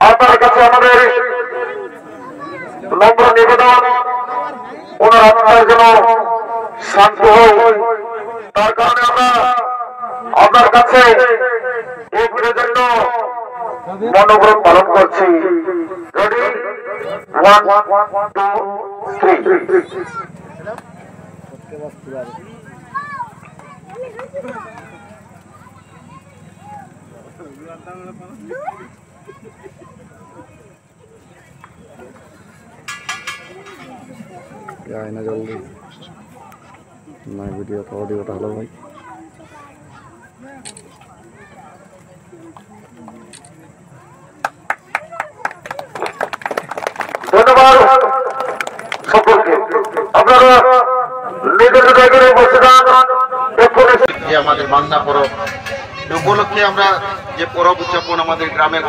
আপনার কাছে আমাদের নম্র নিবেদন, ওনার আত্মার যেন শান্ত হোক, তার কারণে আমরা আপনার কাছে এই ভোটের জন্য মনোগ্রহ পালন করছি। রেডি, 1 2 3। आए ना जल्दी ना वीडियो का ऑडियो डालो भाई। ধন্যবাদ সকলকে। আপনারা নিজের জায়গায় বসে যান। আমাদের বাংলা পরব উপলক্ষে আমরা যে পরব উদযাপন আমাদের গ্রামে